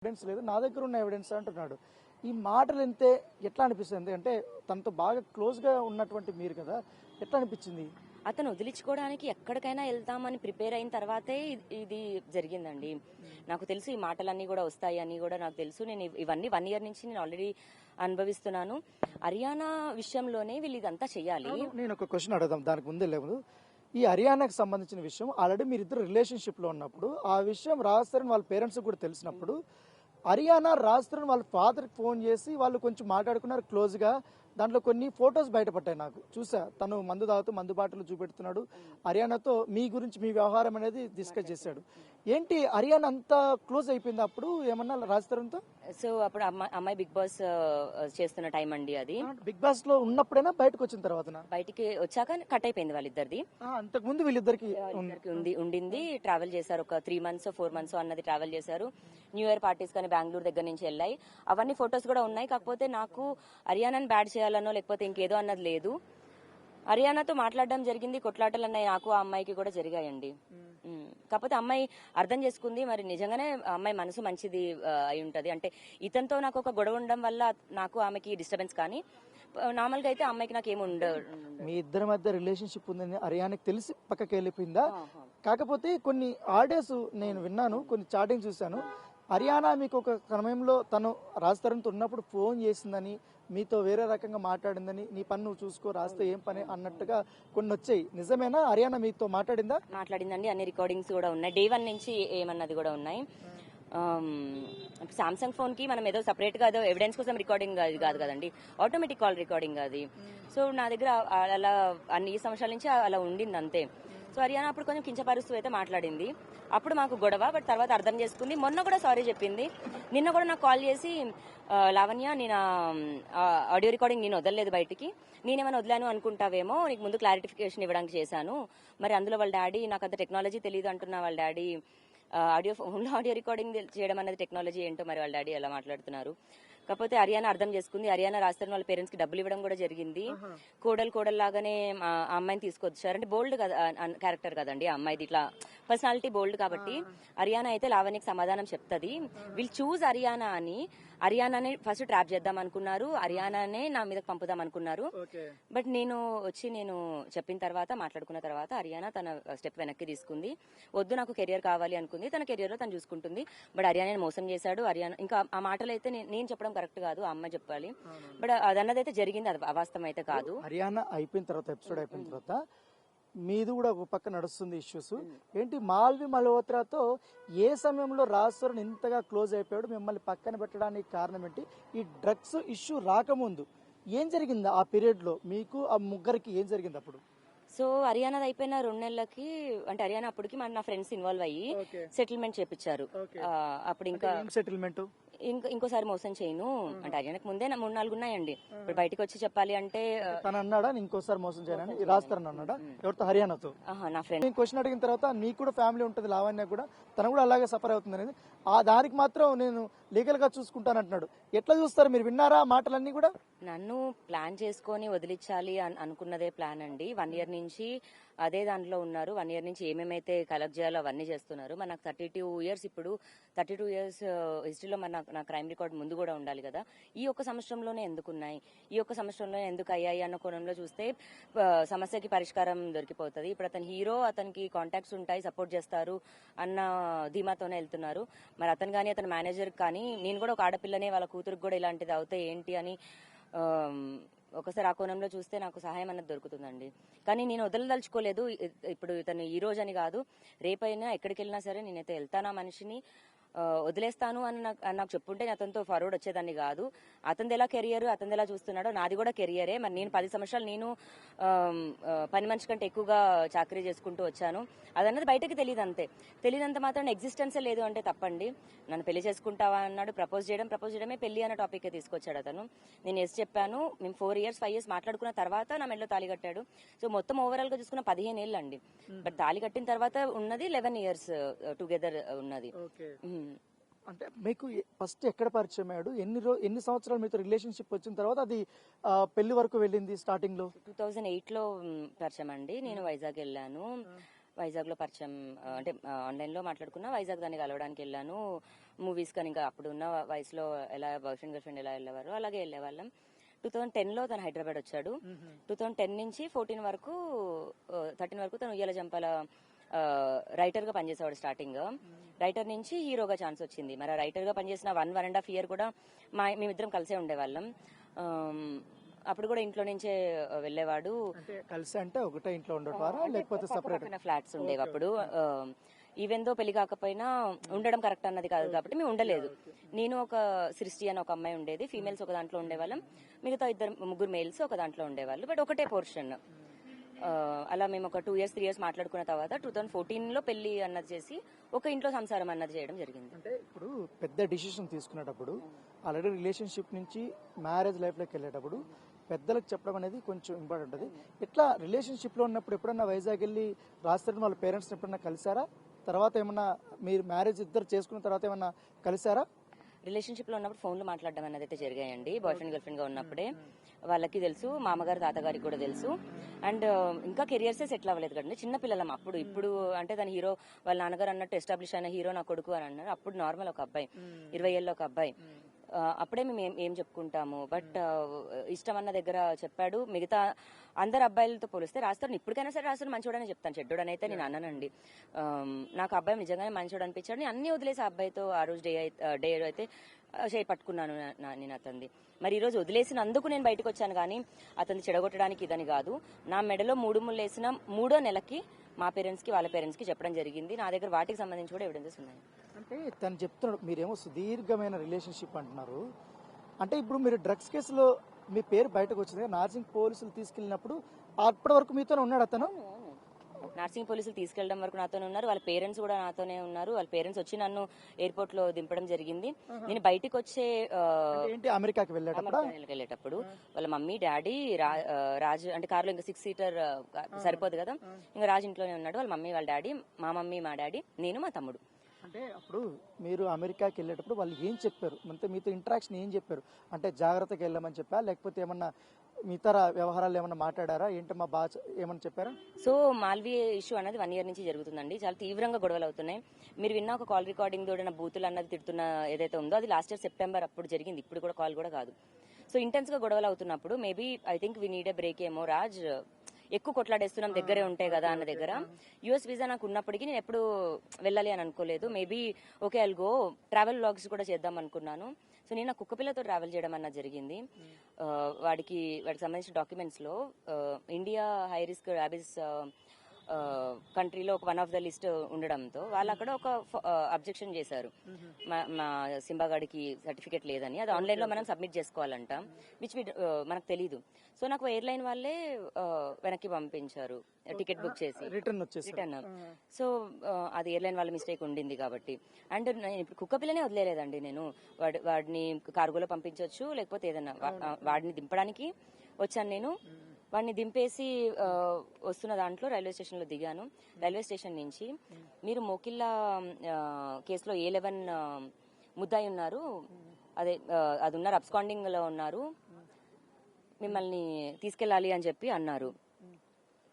Evidence లేదు, నా దగ్గర ఉన్న ఎవిడెన్స్ అంటున్నాడు. ఈ మాటలు ఎంతే ఎట్లా అనిపిస్తుంది అంటే తనతో బాగా క్లోజ్ గా ఉన్నటువంటి మీరు కదా, ఎట్లా అనిపించింది? అతను వదిలించుకోవడానికి ఎక్కడికైనా వెళ్తామని ప్రిపేర్ అయిన తర్వాతే ఇది జరిగిందండి. నాకు తెలుసు ఈ మాటలన్నీ కూడా వస్తాయి అని కూడా నాకు తెలుసు. నేను ఇవన్నీ 1 year నుంచి నేను ఆల్రెడీ అనుభవిస్తున్నాను. హర్యానా విషయంలోనే వీళ్ళు ఇదంతా చెయ్యాలి. నేను ఒక క్వశ్చన్ అడుగుదాం దానికి ముందే లేదు. ఈ హర్యానాకి సంబంధించిన విషయం ఆల్రెడీ మీరు ఇద్దరు రిలేషన్షిప్ లో ఉన్నప్పుడు ఆ విషయం రాస్తారని వాళ్ళ పేరెంట్స్ కూడా తెలిసినప్పుడు హర్యానా రాస్తారని వాళ్ళ ఫాదర్కి ఫోన్ చేసి వాళ్ళు కొంచెం మాట్లాడుకున్నారు క్లోజ్గా. దాంట్లో కొన్ని ఫొటోస్ బయటపడ్డాయి, నాకు చూసా. తను మందు తాగుతూ మందు బాటలు చూపెడుతున్నాడు. హర్యానాతో మీ గురించి మీ వ్యవహారం అనేది డిస్కస్ చేశాడు. ఏంటి హర్యానా అంత క్లోజ్ అయిపోయింది అప్పుడు ఏమన్నా రాస్తారంతో? సో అప్పుడు అమ్మాయి బిగ్ బాస్ చేస్తున్న టైం అండి అది. బిగ్ బాస్ లో ఉన్నప్పుడైనా బయటకు వచ్చిన తర్వాత బయటికి వచ్చాక కట్ అయిపోయింది వాళ్ళిద్దరిది. అంతకు ముందు వీళ్ళిద్దరికి ఉండింది. ట్రావెల్ చేశారు, ఒక 3 months 4 months అన్నది ట్రావెల్ చేశారు. న్యూ ఇయర్ పార్టీస్ కానీ బెంగళూరు దగ్గర నుంచి వెళ్ళాయి. అవన్నీ ఫొటోస్ కూడా ఉన్నాయి. కాకపోతే నాకు హర్యానాని బ్యాడ్ చేయాలనో లేకపోతే ఇంకేదో అన్నది లేదు. హర్యానాతో మాట్లాడడం జరిగింది, కొట్లాటలు అన్నాయి నాకు ఆ అమ్మాయికి కూడా జరిగాయండి. కాకపోతే అమ్మాయి అర్థం చేసుకుంది. మరి నిజంగానే అమ్మాయి మనసు మంచిది అయి ఉంటది. అంటే ఇతనితో నాకు ఒక గొడవ ఉండడం వల్ల నాకు ఆమెకి డిస్టర్బెన్స్, కానీ నార్మల్ గా అయితే అమ్మాయికి నాకు ఏమి ఉండదు. మీ ఇద్దరి మధ్య రిలేషన్షిప్ ఉందని హర్యానాకి తెలిసి పక్కకి వెళ్ళిపోయిందా? కాకపోతే కొన్ని ఆడియోస్ నేను విన్నాను, కొన్ని చాటింగ్ చూశాను. హర్యానా మీకు ఒక సమయంలో తను రాజతరంతో ఉన్నప్పుడు ఫోన్ చేసిందని, మీతో వేరే రకంగా మాట్లాడిందని, నీ పని నువ్వు చూసుకో, రాస్తే ఏం పని అన్నట్టుగా కొన్ని వచ్చాయి. నిజమేనా? హర్యానా మీతో మాట్లాడిందా? మాట్లాడిందండి. అన్ని రికార్డింగ్స్ కూడా ఉన్నాయి. Day 1 నుంచి ఏమన్నది కూడా ఉన్నాయి. సామ్సంగ్ ఫోన్ కి మనం ఏదో సపరేట్ గా ఏదో ఎవిడెన్స్ కోసం రికార్డింగ్ కాదు కదండి, ఆటోమేటిక్ కాల్ రికార్డింగ్ అది. సో నా దగ్గర అలా అన్ని సంవత్సరాల నుంచి అలా ఉండింది అంతే. సో హర్యానా అప్పుడు కొంచెం కించపరుస్తూ అయితే మాట్లాడింది. అప్పుడు మాకు గొడవ, బట్ తర్వాత అర్థం చేసుకుంది. మొన్న కూడా సారీ చెప్పింది. నిన్న కూడా నాకు కాల్ చేసి, లావణ్య నేను ఆడియో రికార్డింగ్ నేను వదలలేదు బయటికి, నేనేమైనా వదిలాను అనుకుంటావేమో, నీకు ముందు క్లారిఫికేషన్ ఇవ్వడానికి చేశాను. మరి అందులో వాళ్ళ డాడీ నాకు అంత టెక్నాలజీ తెలియదు అంటున్నా. వాళ్ళ డాడీ ఫోన్లో ఆడియో రికార్డింగ్ చేయడం అనేది టెక్నాలజీ ఏంటో మరి వాళ్ళ డాడీ ఎలా మాట్లాడుతున్నారు. కాకపోతే హర్యానా అర్థం చేసుకుంది. హర్యానా రాస్తారు వాళ్ళ పేరెంట్స్ కి డబ్బులు ఇవ్వడం కూడా జరిగింది. కోడలు లాగానే ఆ అమ్మాయిని తీసుకొచ్చారు. అంటే బోల్డ్ కదా క్యారెక్టర్ కదండి ఆ అమ్మాయిది, ఇట్లా పర్సనాలిటీ బోల్డ్ కాబట్టి హర్యానా అయితే లావణ్యకి సమాధానం చెప్తుంది. వీళ్ళు చూజ్ హర్యానా అని హర్యానానే ఫస్ట్ ట్రాప్ చేద్దాం అనుకున్నారు, హర్యానానే నా మీద పంపుదాం అనుకున్నారు. బట్ నేను చెప్పిన తర్వాత, మాట్లాడుకున్న తర్వాత హర్యానా తన స్టెప్ వెనక్కి తీసుకుంది. వద్దు నాకు కెరియర్ కావాలి అనుకుంది, తన కెరియర్ లో తను చూసుకుంటుంది. బట్ హర్యానా మోసం చేశాడు. హర్యానా ఇంకా ఆ మాటలు అయితే నేను చెప్పడం కరెక్ట్ కాదు, ఆ అమ్మాయి చెప్పాలి. బట్ అదన్నదైతే జరిగింది, అది అవాస్తవం అయితే కాదు. హర్యానా అయిపోయిన తర్వాత, ఎపిసోడ్ అయిపోయిన తర్వాత మీది కూడా ఒక పక్క నడుస్తుంది ఇష్యూస్. ఏంటి మాల్వి మల్హోత్రాతో ఏ సమయంలో రాజస్థాన్ ఇంతగా క్లోజ్ అయిపోయాడు, మిమ్మల్ని పక్కన పెట్టడానికి కారణం ఏంటి? ఈ డ్రగ్స్ ఇష్యూ రాకముందు ఏం జరిగింది ఆ పీరియడ్ లో, మీకు ఆ ముగ్గురికి ఏం జరిగింది అప్పుడు? సో హర్యానా అయిపోయిన 2 నెలలకి, అంటే హర్యానా అప్పటికి నా ఫ్రెండ్స్ ఇన్వాల్వ్ అయ్యి సెటిల్మెంట్ చేపించారు. అప్పుడు ఇంకా సెటిల్మెంట్ ఇంకోసారి మోసం చేయను అంటే హర్యానాకి ముందే 3-4 ఉన్నాయండి. ఇప్పుడు బయటకు వచ్చి చెప్పాలి అంటే తను అన్నాడా ఇంకోసారి మోసం చేయనని? రాస్తారని అన్నాడా? ఎవరితో? హర్యానాతో. నా ఫ్రెండ్. నేను క్వశ్చన్ అడిగిన తర్వాత నీకు కూడా ఫ్యామిలీ ఉంటుంది, లావణ్య కూడా, తను కూడా అలాగే సఫర్ అవుతుంది అనేది, ఆ దానికి మాత్రం నేను లీగల్ గా చూసుకుంటాను అంటున్నాడు. ఎట్లా చూస్తారు మీరు? విన్నారా మాటలన్నీ కూడా? నన్ను ప్లాన్ చేసుకొని వదిలించాలి అనుకున్నదే ప్లాన్ అండి. 1 year నుంచి అదే దాంట్లో ఉన్నారు. 1 year నుంచి ఏమేమైతే కలెక్ట్ చేయాలో అవన్నీ చేస్తున్నారు. మరి నాకు 32 years, ఇప్పుడు 32 years హిస్టరీలో మరి నా క్రైమ్ రికార్డ్ ముందు కూడా ఉండాలి కదా. ఈ ఒక్క సంవత్సరంలోనే ఎందుకున్నాయి, ఈ ఒక్క సంవత్సరంలోనే ఎందుకు అయ్యాయి అన్న కోణంలో చూస్తే సమస్యకి పరిష్కారం దొరికిపోతుంది. ఇప్పుడు అతను హీరో, అతనికి కాంటాక్ట్స్ ఉంటాయి, సపోర్ట్ చేస్తారు అన్న ధీమాతోనే వెళ్తున్నారు. మరి అతను కానీ అతని మేనేజర్ కానీ, నేను కూడా ఒక ఆడపిల్లనే, వాళ్ళ కూతురికి కూడా ఇలాంటిది అవుతే ఏంటి అని ఒకసారి ఆ కోణంలో చూస్తే నాకు సహాయం అన్నది దొరుకుతుందండి. కానీ నేను వదలదలుచుకోలేదు. ఇప్పుడు ఇతను ఈ రోజు అని కాదు, రేపైనా ఎక్కడికి వెళ్ళినా సరే నేనైతే వెళ్తాను. ఆ మనిషిని వదిలేస్తాను అని నాకు చెప్పుంటే నేను అతనితో ఫార్వర్డ్ వచ్చేదాన్ని కాదు. అతనిది ఎలా కెరియర్, అతనిది ఎలా చూస్తున్నాడో నాది కూడా కెరియరే. మరి నేను 10 సంవత్సరాలు నేను పని మనిషి కంటే ఎక్కువగా చాకరీ చేసుకుంటూ వచ్చాను. అదన్నది బయటకి తెలియదు, తెలియనంత మాత్రం ఎగ్జిస్టెన్సే లేదు అంటే తప్పండి. నన్ను పెళ్లి చేసుకుంటావా అన్నాడు. ప్రపోజ్ చేయడమే పెళ్లి అన్న టాపిక్ తీసుకొచ్చాడు అతను. నేను ఎస్ చెప్పాను. మేము 4 years 5 years మాట్లాడుకున్న తర్వాత నా మెడలో తాళి కట్టాడు. సో మొత్తం ఓవరాల్ గా చూసుకున్న 15 ఏళ్ళు అండి. బట్ తాళి కట్టిన తర్వాత ఉన్నది 11 years టుగెదర్ ఉన్నది. అంటే మీకు ఫస్ట్ ఎక్కడ పరిచయం అయ్యాడు? ఎన్ని సంవత్సరాలు మీతో రిలేషన్షిప్ వచ్చిన తర్వాత అది పెళ్లి వరకు వెళ్ళింది? స్టార్టింగ్ లో 2008లో పరిచయం అండి. నేను వైజాగ్ వెళ్ళాను. వైజాగ్లో పరిచయం అంటే ఆన్లైన్లో మాట్లాడుకున్నా. వైజాగ్ దాన్ని కలవడానికి వెళ్ళాను. మూవీస్ కానీ ఇంకా అప్పుడు ఉన్న వయసులో ఎలా బాయ్ ఫ్రెండ్ గర్ల్ ఫ్రెండ్ ఎలా వెళ్ళేవారు అలాగే వెళ్ళేవాళ్ళం. 2010లో తను హైదరాబాద్ వచ్చాడు. 2010 నుంచి 14 వరకు 13 వరకు తను ఉయ్యాల జంపాల రైటర్ గా పనిచేసేవాడు. స్టార్టింగ్ రైటర్ నుంచి హీరోగా ఛాన్స్ వచ్చింది. మరి రైటర్ గా పనిచేసిన 1.5 year కూడా మేమిద్దరం కలిసే ఉండేవాళ్ళం. అప్పుడు కూడా ఇంట్లో నుంచే వెళ్ళేవాడు. కలిసి అంటే ఒకటే ఇంట్లో ఉండేవారా లేకపోతే సెపరేట్ ఫ్లాట్స్ ఉండేవి అప్పుడు. ఈవెన్ దో పెళ్లి కాకపోయినా ఉండడం కరెక్ట్ అన్నది కాదు కాబట్టి మేము ఉండలేదు. నేను ఒక సృష్టి అని ఒక అమ్మాయి ఉండేది, ఫీమేల్స్ ఒక దాంట్లో ఉండేవాళ్ళం, మిగతా ముగ్గురు మేల్స్ ఒక దాంట్లో ఉండేవాళ్ళు, బట్ ఒకటే పోర్షన్. అలా మేము ఒక 2 years 3 years మాట్లాడుకున్న తర్వాత 2014లో పెళ్లి అన్నది చేసి ఒక ఇంట్లో సంసారం అన్నది చేయడం జరిగింది. అంటే ఇప్పుడు పెద్ద డిసిషన్ తీసుకునేటప్పుడు ఆల్రెడీ రిలేషన్షిప్ నుంచి మ్యారేజ్ లైఫ్లోకి వెళ్ళేటప్పుడు పెద్దలకు చెప్పడం అనేది కొంచెం ఇంపార్టెంట్. అది ఇట్లా రిలేషన్షిప్లో ఉన్నప్పుడు ఎప్పుడన్నా వైజాగ్ వెళ్ళి రాజస్థాన్ వాళ్ళ పేరెంట్స్ని ఎప్పుడన్నా కలిసారా? తర్వాత ఏమన్నా మీరు మ్యారేజ్ ఇద్దరు చేసుకున్న తర్వాత ఏమన్నా కలిసారా? రిలేషన్షిప్ లో ఉన్నప్పుడు ఫోన్లో మాట్లాడడం అనేది అయితే జరిగాయండి. బాయ్ ఫ్రెండ్ గర్ల్ ఫ్రెండ్ గా ఉన్నప్పుడే వాళ్ళకి తెలుసు, మామగారు తాతగారికి కూడా తెలుసు. అండ్ ఇంకా కెరియర్సే సెటిల్ అవ్వలేదు కదండి, చిన్న పిల్లలం అప్పుడు. ఇప్పుడు అంటే తన హీరో వాళ్ళ నాన్నగారు అన్నట్టు ఎస్టాబ్లిష్ అయిన హీరో నా కొడుకు అని అన్నారు. అప్పుడు నార్మల్ ఒక అబ్బాయి, 20 ఏళ్ళ ఒక అబ్బాయి. అప్పుడే మేము ఏం చెప్పుకుంటాము. బట్ ఇష్టం అన్న దగ్గర చెప్పాడు. మిగతా అందరు అబ్బాయిలతో పోలిస్తే రాస్తాను ఇప్పటికైనా సరే రాస్తాను మంచోడనే చెప్తాను, చెడ్డోడని అయితే నేను అన్నానండి. నాకు అబ్బాయి నిజంగానే మంచోడు అనిపించాడు. నేను అన్ని వదిలేసి ఆ అబ్బాయితో ఆ రోజు డే అయితే చేయి పట్టుకున్నాను నేను అతనిది. మరి ఈ రోజు వదిలేసినందుకు నేను బయటకు వచ్చాను, కానీ అతన్ని చెడగొట్టడానికి ఇదని కాదు. నా మెడలో 3 ముళ్ళు వేసిన 3వ నెలకి మా పేరెంట్స్ కి వాళ్ళ పేరెంట్స్ కి చెప్పడం జరిగింది. నా దగ్గర వాటికి సంబంధించి కూడా ఎవిడెన్సెస్ ఉన్నాయి. అంటే తను చెప్తున్నాడు మీరేమో సుదీర్ఘమైన రిలేషన్షిప్ అంటున్నారు. అంటే ఇప్పుడు మీరు డ్రగ్స్ కేసులో మీ పేరు బయటకు వచ్చింది, నార్సింగ్ పోలీసులు తీసుకెళ్ళినప్పుడు అప్పటి వరకు మీతోనే ఉన్నాడు అతను? నార్సింగ్ పోలీసులు తీసుకెళ్లడం వరకు నాతోనే ఉన్నారు. వాళ్ళ పేరెంట్స్ కూడా నాతోనే ఉన్నారు. వాళ్ళ పేరెంట్స్ వచ్చి నన్ను ఎయిర్పోర్ట్ లో దింపడం జరిగింది. నేను బయటికి వచ్చే అమెరికాకి వెళ్ళేటప్పుడు వాళ్ళ మమ్మీ డాడీ రాజు అంటే కార్లో ఇంకా 6 seater సరిపోదు కదా, ఇంకా రాజు ఇంట్లోనే ఉన్నాడు. వాళ్ళ మమ్మీ వాళ్ళ డాడీ, మా మమ్మీ మా డాడీ, నేను మా తమ్ముడు. అంటే అప్పుడు మీరు అమెరికాకి వెళ్ళేటప్పుడు వాళ్ళు ఏం చెప్పారు, మీతో ఇంటరాక్షన్ ఏం చెప్పారు? అంటే జాగ్రత్తగా వెళ్ళమని చెప్పా, లేకపోతే ఏమన్నా ఇతర వ్యవహారాలు ఏమన్నా మాట్లాడారా? ఏంటమ్మా బాగా ఏమన్నా చెప్పారా? సో మాల్వీ ఇష్యూ అనేది 1 year నుంచి జరుగుతుందండి. చాలా తీవ్రంగా గొడవలు అవుతున్నాయి. మీరు విన్న ఒక కాల్ రికార్డింగ్ తోడిన బూతులు అన్నది తిడుతున్న ఏదైతే ఉందో అది లాస్ట్ ఇయర్ సెప్టెంబర్ అప్పుడు జరిగింది. ఇప్పుడు కూడా కాల్ కూడా కాదు. సో ఇంటెన్స్ గా గొడవలు అవుతున్నప్పుడు maybe I think we need a break ఏమో. రాజ్ ఎక్కువ కొట్లాడేస్తున్నాం దగ్గరే ఉంటే కదా అన్న దగ్గర యుఎస్ వీసా నాకు ఉన్నప్పటికీ నేను ఎప్పుడు వెళ్ళాలి అని అనుకోలేదు. Maybe okay I'll go travel vlogs కూడా చేద్దాం అనుకున్నాను. సో నేను కుక్క పిల్లతో ట్రావెల్ చేయడం అన్నది జరిగింది. వాడికి సంబంధించిన డాక్యుమెంట్స్ లో ఇండియా హై రిస్క్ ర్యాబిస్ కంట్రీలో ఒక 1 of the లిస్ట్ ఉండడంతో వాళ్ళు అక్కడ ఒక అబ్జెక్షన్ చేశారు. మా సింబాగాడికి సర్టిఫికేట్ లేదని, అది ఆన్లైన్ లో మనం సబ్మిట్ చేసుకోవాలంట, విచ్ మనకు తెలీదు. సో నాకు ఎయిర్లైన్ వాళ్ళే వెనక్కి పంపించారు, టికెట్ బుక్ చేసి రిటర్న్. సో అది ఎయిర్లైన్ వాళ్ళ మిస్టేక్ ఉండింది కాబట్టి. అండ్ నేను ఇప్పుడు కుక్క పిల్లనే వదిలేదండి. నేను వాడిని కార్గోలో పంపించవచ్చు, లేకపోతే ఏదన్నా వాడిని దింపడానికి వచ్చాను. నేను వాడిని దింపేసి వస్తున్న దాంట్లో రైల్వే స్టేషన్ లో దిగాను. రైల్వే స్టేషన్ నుంచి మీరు మోకిల్లా కేసులో A11 ముద్దాయి ఉన్నారు, అది ఉన్నారు, అబ్స్కాండింగ్ లో ఉన్నారు, మిమ్మల్ని తీసుకెళ్లాలి అని చెప్పి అన్నారు.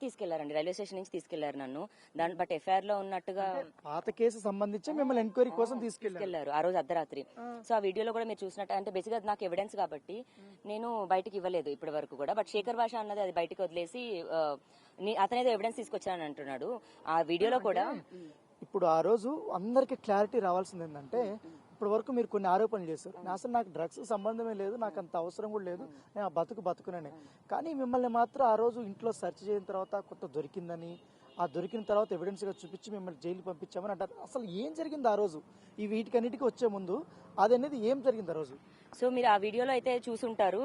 తీసుకెళ్లారండి, రైల్వే స్టేషన్ నుంచి తీసుకెళ్లారు నన్ను. బట్ ఎఫ్ఐఆర్ లో ఉన్నట్టుగా పాత కేసు సంబంధించి మిమ్మల్ని ఎంక్వైరీ కోసం తీసుకెళ్లారు ఆ రోజు అర్ధరాత్రి. సో ఆ వీడియోలో కూడా మీరు చూసినట్టు, అంటే బేసిక్ గా నాకు ఎవిడెన్స్ కాబట్టి నేను బయటకి ఇవ్వలేదు ఇప్పటి వరకు కూడా. బట్ శేఖర్ భాష అన్నది అది బయటకు వదిలేసి అతనేదో ఎవిడెన్స్ తీసుకొచ్చానని అంటున్నాడు ఆ వీడియోలో కూడా. ఇప్పుడు ఆ రోజు అందరికి క్లారిటీ రావాల్సింది ఏంటంటే, ఇప్పటి వరకు మీరు కొన్ని ఆరోపణలు చేశారు. అసలు నాకు డ్రగ్స్ సంబంధమే లేదు, నాకు అంత అవసరం కూడా లేదు, నేను బతుకునే. కానీ మిమ్మల్ని మాత్రం ఆ రోజు ఇంట్లో సెర్చ్ చేసిన తర్వాత కొత్త దొరికిందని, ఆ దొరికిన తర్వాత ఎవిడెన్స్ గా చూపించి మిమ్మల్ని జైలు పంపించామని అంటారు. అసలు ఏం జరిగింది ఆ రోజు? ఈ వీటికన్నిటికీ వచ్చే ముందు అది అనేది ఏం జరిగింది ఆ రోజు? సో మీరు ఆ వీడియోలో అయితే చూసుంటారు,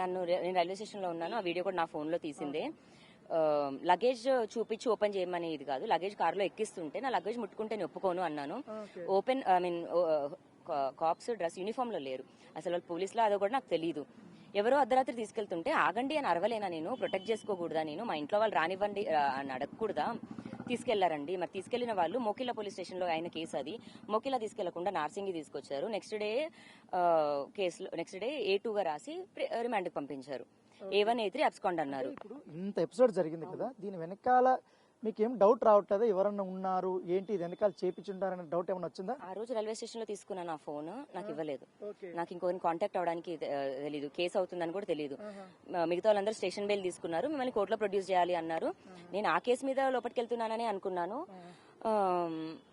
నేను రైల్వే స్టేషన్ లో ఉన్నాను. ఆ వీడియో కూడా నా ఫోన్ లో తీసిందే. లగేజ్ చూపించి ఓపెన్ చేయమని ఇది కాదు, లగేజ్ కారులో ఎక్కిస్తుంటే నా లగేజ్ ముట్టుకుంటే నేను ఒప్పుకోను అన్నాను. ఓపెన్ కాప్స్ డ్రెస్ యూనిఫామ్ లో లేరు, అసలు వాళ్ళు పోలీసులో అదో కూడా నాకు తెలియదు. ఎవరో అర్ధరాత్రి తీసుకెళ్తుంటే ఆగండి అని అరవలేనా నేను? ప్రొటెక్ట్ చేసుకోకూడదా నేను? మా ఇంట్లో వాళ్ళు రానివ్వండి అని అడగకూడదా? తీసుకెళ్లారండి. మరి తీసుకెళ్లిన వాళ్ళు మోకిలా పోలీస్ స్టేషన్ లో అయిన కేసు అది. మోకిలా తీసుకెళ్లకుండా నార్సింగి తీసుకొచ్చారు. నెక్స్ట్ డే A2 గా రాసి రిమాండ్ కి పంపించారు. A1 A3 అబ్స్కాండ్ అన్నారు. ఇప్పుడు ఇంత ఎపిసోడ్ జరిగింది కదా, దీని వెనకాల మీకు ఏం డౌట్ రావట్లేదా? ఎవరన్నా ఉన్నారు ఏంటి ఇది వెనకాల చేపించుంటారనే డౌట్ ఏమైనా వచ్చిందా? ఆ రోజు రైల్వే స్టేషన్ లో తీసుకున్నాను ఆ ఫోన్, నాకు ఇవ్వలేదు. నాకు ఇంకొకరిని కాంటాక్ట్ అవడానికి తెలీదు, కేసు అవుతుందని కూడా తెలియదు. మిగతా వాళ్ళందరూ స్టేషన్ బెయిల్ తీసుకున్నారు, మిమ్మల్ని కోర్టులో ప్రొడ్యూస్ చేయాలి అన్నారు. నేను ఆ కేసు మీద లోపలికి వెళ్తున్నానని అనుకున్నాను.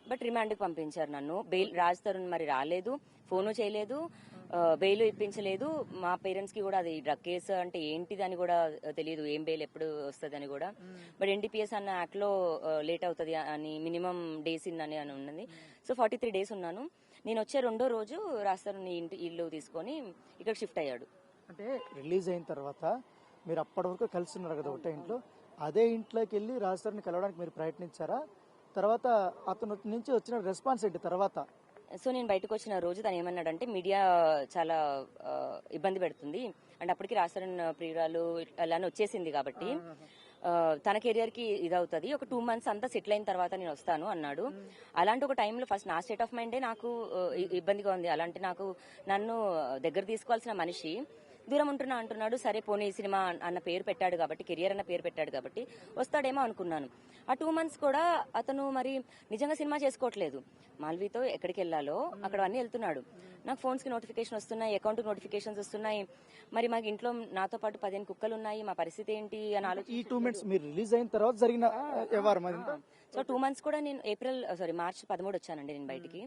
బట్ రిమాండ్కి పంపించారు నన్ను. బెయిల్ రాజ్ తరుణ్ మరి రాలేదు, ఫోను చేయలేదు, బెయిల్ ఇప్పించలేదు. మా పేరెంట్స్ కి కూడా అది డ్రగ్ కేసు అంటే ఏంటిది అని కూడా తెలియదు, ఏం బెయిల్ ఎప్పుడు వస్తుంది అని కూడా. బట్ ఎన్డీపీఎస్ అన్న యాక్ట్ లో లేట్ అవుతుంది అని, మినిమం డేస్ ఇన్ అని ఉన్నది. సో 43 days ఉన్నాను. నేను వచ్చే 2వ రోజు రాస్తాను ఇల్లు తీసుకొని ఇక్కడ షిఫ్ట్ అయ్యాడు. అంటే రిలీజ్ అయిన తర్వాత మీరు అప్పటి వరకు కలిసి ఉన్నారు కదా ఒకటే ఇంట్లో, అదే ఇంట్లోకి వెళ్ళి రాజధానిని కలవడానికి మీరు ప్రయత్నించారా? తర్వాత అతను నుంచి వచ్చిన రెస్పాన్స్ ఏంటి తర్వాత? సో నేను బయటకు వచ్చిన రోజు తను ఏమన్నాడంటే, మీడియా చాలా ఇబ్బంది పెడుతుంది అంటే అప్పటికి రాస్తారన్ ప్రియురాలు అలానే వచ్చేసింది కాబట్టి తన కెరియర్ కి ఇదవుతుంది, ఒక 2 months అంతా సెటిల్ అయిన తర్వాత నేను వస్తాను అన్నాడు. అలాంటి ఒక టైంలో ఫస్ట్ నా స్టేట్ ఆఫ్ మైండే నాకు ఇబ్బందిగా ఉంది. అలాంటి నన్ను దగ్గర తీసుకోవాల్సిన మనిషి దూరం ఉంటున్నా అంటున్నాడు. సరే పోనీ సినిమా అన్న పేరు పెట్టాడు కాబట్టి, కెరియర్ అన్న పేరు పెట్టాడు కాబట్టి వస్తాడేమో అనుకున్నాను. ఆ 2 months కూడా అతను మరి నిజంగా సినిమా చేసుకోవట్లేదు. మాల్వీతో ఎక్కడికి వెళ్ళాలో అక్కడ అన్నీ వెళ్తున్నాడు. నాకు ఫోన్స్ కి నోటిఫికేషన్ వస్తున్నాయి, అకౌంట్ నోటిఫికేషన్స్ వస్తున్నాయి. మరి మాకు ఇంట్లో నాతో పాటు 15 కుక్కలు ఉన్నాయి, మా పరిస్థితి ఏంటి అని ఆలోచన. ఈ 2 months మీరు రిలీజ్ అయిన తర్వాత జరిగిన వ్యవహారం అది. సో 2 months కూడా నేను మార్చి 13 వచ్చానండి నేను బయటికి.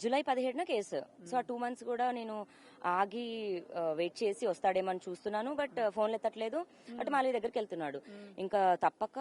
July 17న case. సో ఆ 2 months కూడా నేను ఆగి వెయిట్ చేసి వస్తాడేమో అని చూస్తున్నాను. బట్ ఫోన్లు ఎత్తట్లేదు, అటు మాల్వీ దగ్గరికి వెళ్తున్నాడు. ఇంకా తప్పక